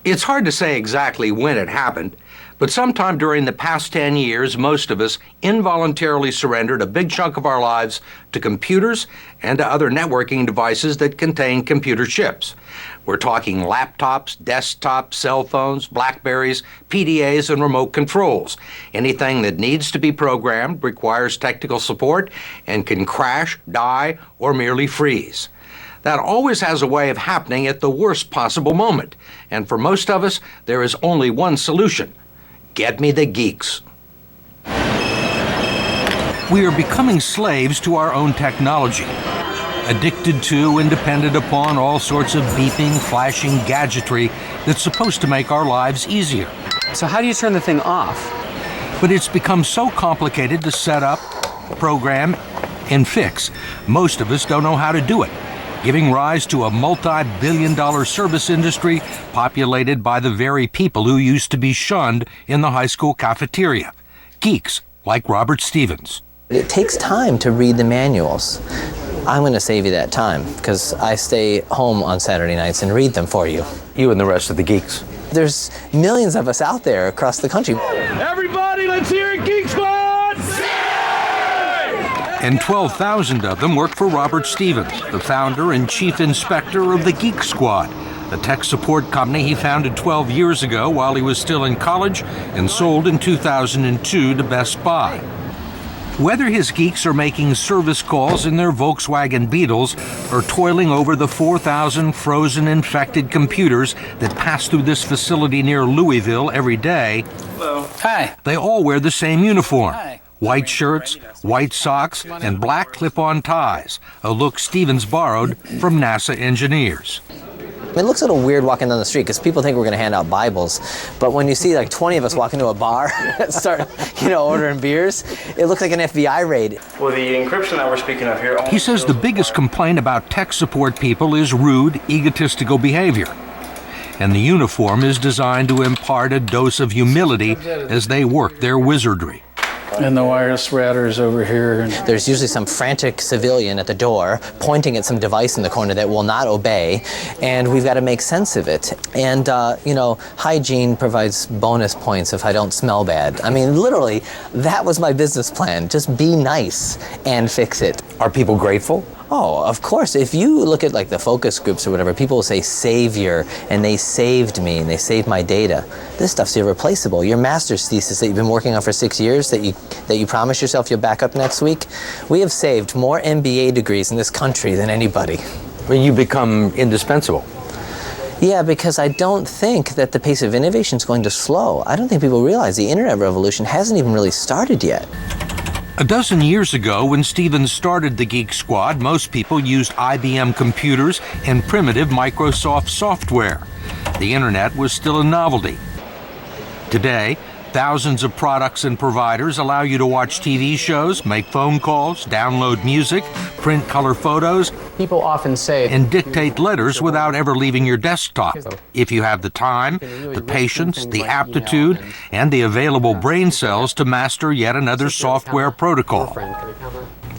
It's hard to say exactly when it happened, but sometime during the past 10 years, most of us involuntarily surrendered a big chunk of our lives to computers and to other networking devices that contain computer chips. We're talking laptops, desktops, cell phones, Blackberries, PDAs, and remote controls. Anything that needs to be programmed, requires technical support, and can crash, die, or merely freeze. That always has a way of happening at the worst possible moment. And for most of us, there is only one solution. Get me the geeks. We are becoming slaves to our own technology, addicted to and dependent upon all sorts of beeping, flashing gadgetry that's supposed to make our lives easier. So how do you turn the thing off? But it's become so complicated to set up, program, and fix. Most of us don't know how to do it, giving rise to a multi-billion-dollar service industry populated by the very people who used to be shunned in the high school cafeteria. Geeks like Robert Stevens. It takes time to read the manuals. I'm going to save you that time because I stay home on Saturday nights and read them for you. You and the rest of the geeks. There's millions of us out there across the country. Everybody, let's hear it, Geek Squad! And 12,000 of them work for Robert Stevens, the founder and chief inspector of the Geek Squad, a tech support company he founded 12 years ago while he was still in college and sold in 2002 to Best Buy. Whether his geeks are making service calls in their Volkswagen Beetles or toiling over the 4,000 frozen infected computers that pass through this facility near Louisville every day, Hello. Hi. They all wear the same uniform. Hi. White shirts, white socks, and black clip-on ties, a look Stevens borrowed from NASA engineers. It looks a little weird walking down the street because people think we're going to hand out Bibles, but when you see like 20 of us walk into a bar and start, ordering beers, it looks like an FBI raid. Well, the encryption that we're speaking of here... He says the biggest complaint about tech support people is rude, egotistical behavior. And the uniform is designed to impart a dose of humility as they work their wizardry. And the wireless router's over here. There's usually some frantic civilian at the door pointing at some device in the corner that will not obey, and we've got to make sense of it. And, hygiene provides bonus points if I don't smell bad. I mean, literally, that was my business plan. Just be nice and fix it. Are people grateful? Oh, of course. If you look at like the focus groups or whatever, people will say savior, and they saved me, and they saved my data. This stuff's irreplaceable. Your master's thesis that you've been working on for 6 years that you promise yourself you'll back up next week, we have saved more MBA degrees in this country than anybody. Well, you become indispensable. Yeah, because I don't think that the pace of innovation is going to slow. I don't think people realize the internet revolution hasn't even really started yet. A dozen years ago, when Stevens started the Geek Squad, most people used IBM computers and primitive Microsoft software. The internet was still a novelty. Today, thousands of products and providers allow you to watch TV shows, make phone calls, download music, print color photos, People often say... and dictate letters without ever leaving your desktop. If you have the time, the patience, the aptitude, and the available brain cells to master yet another software protocol.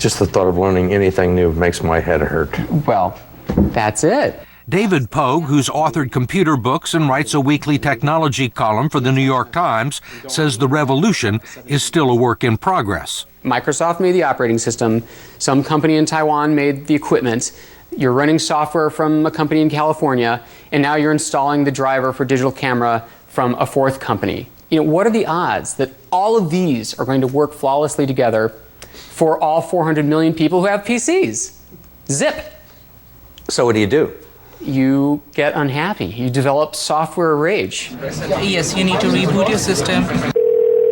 Just the thought of learning anything new makes my head hurt. Well, that's it. David Pogue, who's authored computer books and writes a weekly technology column for the New York Times, says the revolution is still a work in progress. Microsoft made the operating system. Some company in Taiwan made the equipment. You're running software from a company in California, and now you're installing the driver for digital camera from a fourth company. What are the odds that all of these are going to work flawlessly together for all 400 million people who have PCs? Zip. So what do you do? You get unhappy. You develop software rage. Yes, you need to reboot your system.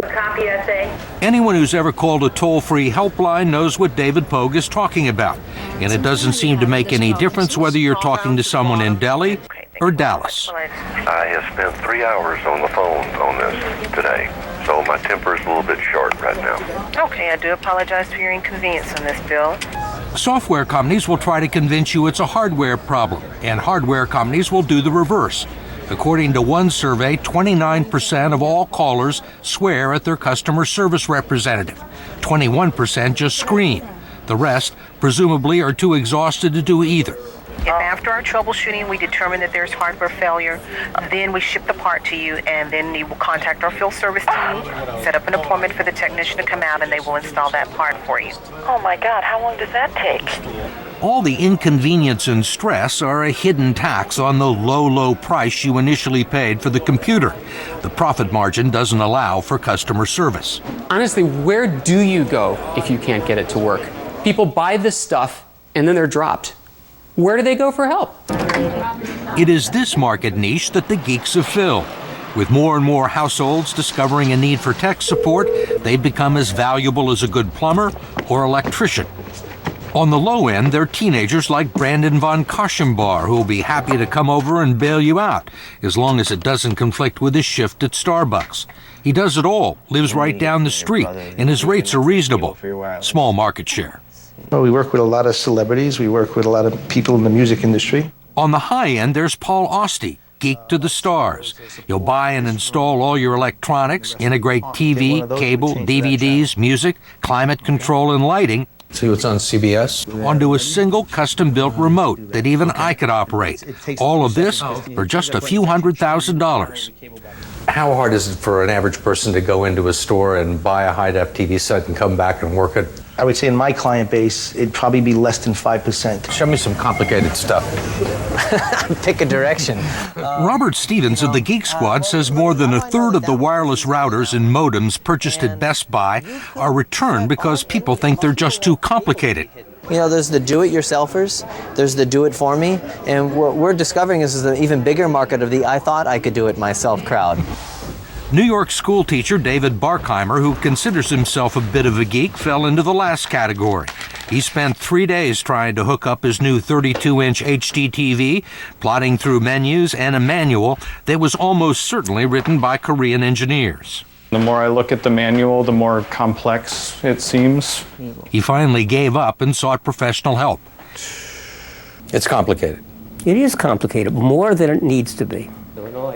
Copy SA. Anyone who's ever called a toll-free helpline knows what David Pogue is talking about. And it doesn't seem to make any difference whether you're talking to someone in Delhi or Dallas. I have spent 3 hours on the phone on this today, so my temper is a little bit short right now. Okay, I do apologize for your inconvenience on this, Bill. Software companies will try to convince you it's a hardware problem, and hardware companies will do the reverse. According to one survey, 29% of all callers swear at their customer service representative. 21% just scream. The rest, presumably, are too exhausted to do either. If after our troubleshooting we determine that there's hardware failure, then we ship the part to you, and then you will contact our field service team, set up an appointment for the technician to come out, and they will install that part for you. Oh my God, how long does that take? All the inconvenience and stress are a hidden tax on the low price you initially paid for the computer. The profit margin doesn't allow for customer service. Honestly, where do you go if you can't get it to work? People buy this stuff and then they're dropped. Where do they go for help? It is this market niche that the geeks have filled. With more and more households discovering a need for tech support, they've become as valuable as a good plumber or electrician. On the low end, they're teenagers like Brandon von Koschenbar who will be happy to come over and bail you out, as long as it doesn't conflict with his shift at Starbucks. He does it all, lives right down the street, and his rates are reasonable. Small market share. Well, we work with a lot of celebrities. We work with a lot of people in the music industry. On the high end, there's Paul Osty, geek to the stars. He'll buy and install all your electronics, integrate TV, cable, DVDs, music, climate control, and lighting. See what's on CBS? Onto a single custom-built remote that even I could operate. All of this for just a few $100,000. How hard is it for an average person to go into a store and buy a high-def TV set and come back and work it? I would say in my client base, it'd probably be less than 5%. Show me some complicated stuff. Pick a direction. Robert Stevens of the Geek Squad says more than a third of the wireless routers and modems purchased at Best Buy are returned because people think they're just too complicated. You know, there's the do-it-yourselfers, there's the do-it-for-me, and what we're discovering is an even bigger market of the I thought I could do it myself crowd. New York school teacher David Barkheimer, who considers himself a bit of a geek, fell into the last category. He spent 3 days trying to hook up his new 32-inch HD TV, plodding through menus and a manual that was almost certainly written by Korean engineers. The more I look at the manual, the more complex it seems. He finally gave up and sought professional help. It's complicated. It is complicated, more than it needs to be.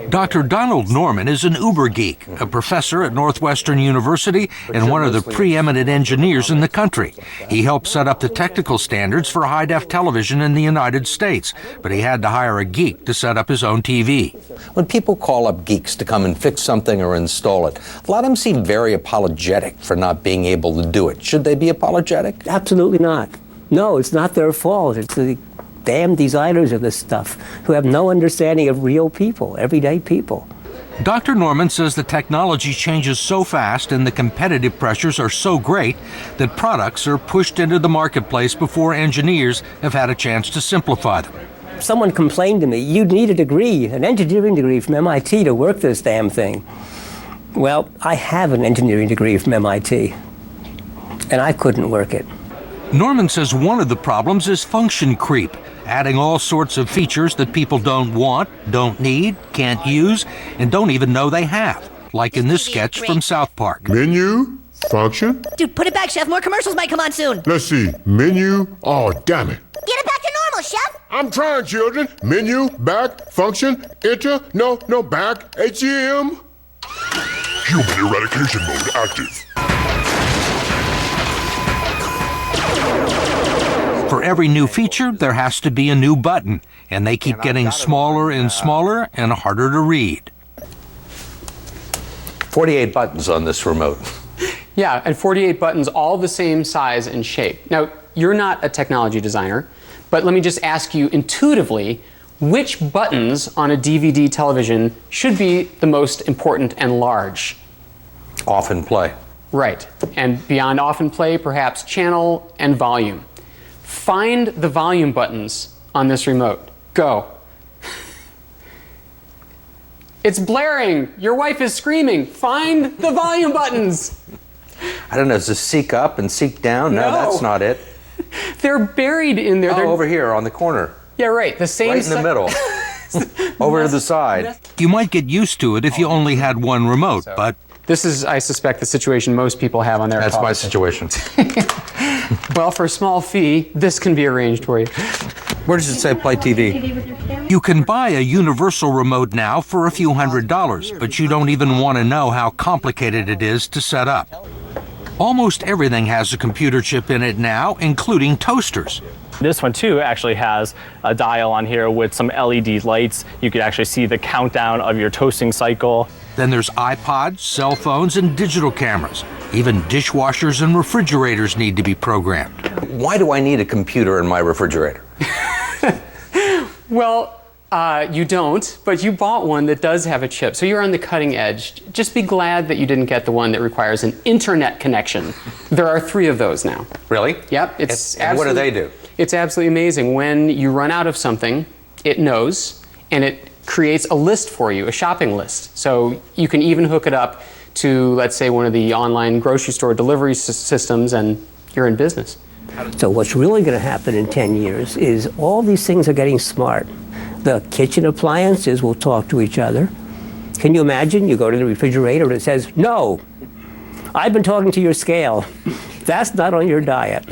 Dr. Donald Norman is an uber geek, a professor at Northwestern University and one of the preeminent engineers in the country. He helped set up the technical standards for high-def television in the United States, but he had to hire a geek to set up his own TV. When people call up geeks to come and fix something or install it, a lot of them seem very apologetic for not being able to do it. Should they be apologetic? Absolutely not. No, it's not their fault. It's the damn designers of this stuff who have no understanding of real people, everyday people. Dr. Norman says the technology changes so fast and the competitive pressures are so great that products are pushed into the marketplace before engineers have had a chance to simplify them. Someone complained to me, you need a degree, an engineering degree from MIT to work this damn thing. Well, I have an engineering degree from MIT, and I couldn't work it. Norman says one of the problems is function creep, adding all sorts of features that people don't want, don't need, can't use, and don't even know they have, like in this sketch from South Park. Menu, function. Dude, put it back, Chef. More commercials might come on soon. Let's see. Menu. Oh, damn it. Get it back to normal, Chef. I'm trying, children. Menu, back, function, enter, no, back, HEM. Human eradication mode active. For every new feature, there has to be a new button, and they keep getting smaller and smaller and harder to read. 48 buttons on this remote. Yeah, and 48 buttons, all the same size and shape. Now, you're not a technology designer, but let me just ask you intuitively, which buttons on a DVD television should be the most important and large? Off and play. Right, and beyond off and play, perhaps channel and volume. Find the volume buttons on this remote. Go. It's blaring. Your wife is screaming. Find the volume buttons. I don't know, is this seek up and seek down? No, that's not it. They're buried in there. Oh, over here on the corner. Yeah, right. The same. Right in the middle. Over to the side. You might get used to it if you only had one remote, but... This is, I suspect, the situation most people have on their That's my situation. Well, for a small fee, this can be arranged for you. Where does it say play TV? You can buy a universal remote now for a few $100s, but you don't even want to know how complicated it is to set up. Almost everything has a computer chip in it now, including toasters. This one too actually has a dial on here with some LED lights. You could actually see the countdown of your toasting cycle. Then there's iPods, cell phones, and digital cameras. Even dishwashers and refrigerators need to be programmed. Why do I need a computer in my refrigerator? Well, you don't, but you bought one that does have a chip, so you're on the cutting edge. Just be glad that you didn't get the one that requires an internet connection. There are 3 of those now. Really? Yep. And what do they do? It's absolutely amazing. When you run out of something, it knows, and it creates a list for you, a shopping list. So you can even hook it up to, let's say, one of the online grocery store delivery systems, and you're in business. So what's really going to happen in 10 years is all these things are getting smart. The kitchen appliances will talk to each other. Can you imagine? You go to the refrigerator and it says, "No, I've been talking to your scale. That's not on your diet."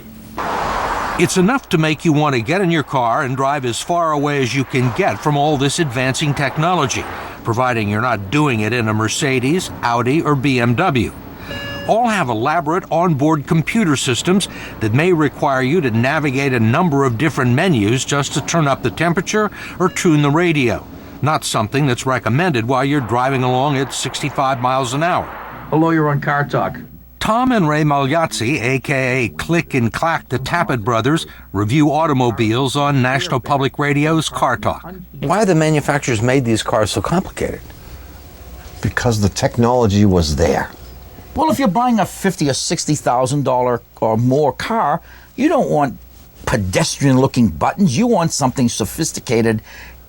It's enough to make you want to get in your car and drive as far away as you can get from all this advancing technology, providing you're not doing it in a Mercedes, Audi, or BMW. All have elaborate onboard computer systems that may require you to navigate a number of different menus just to turn up the temperature or tune the radio. Not something that's recommended while you're driving along at 65 miles an hour. Hello, you're on Car Talk. Tom and Ray Magliazzi, a.k.a. Click and Clack the Tappet Brothers, review automobiles on National Public Radio's Car Talk. Why have the manufacturers made these cars so complicated? Because the technology was there. Well, if you're buying a $50,000 or $60,000 or more car, you don't want pedestrian-looking buttons. You want something sophisticated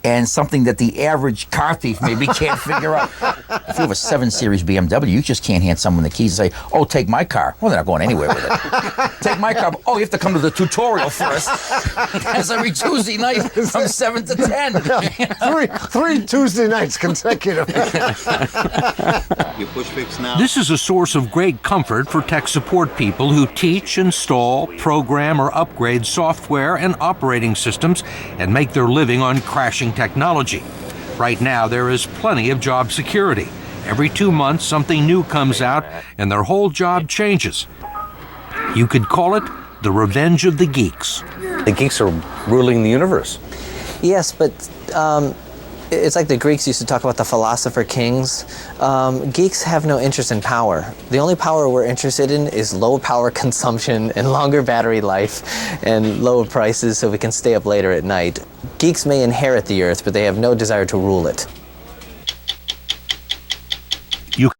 and something that the average car thief maybe can't figure out. If you have a 7 Series BMW, you just can't hand someone the keys and say, "Oh, take my car." Well, they're not going anywhere with it. Take my car. Oh, you have to come to the tutorial first. That's every Tuesday night from 7 to 10. three Tuesday nights consecutive. You push fix now. This is a source of great comfort for tech support people who teach, install, program, or upgrade software and operating systems and make their living on crashing technology. Right now, there is plenty of job security. Every 2 months, something new comes out, and their whole job changes. You could call it the revenge of the geeks. The geeks are ruling the universe. Yes, but it's like the Greeks used to talk about the philosopher kings. Geeks have no interest in power. The only power we're interested in is low power consumption and longer battery life and lower prices so we can stay up later at night. Geeks may inherit the earth, but they have no desire to rule it.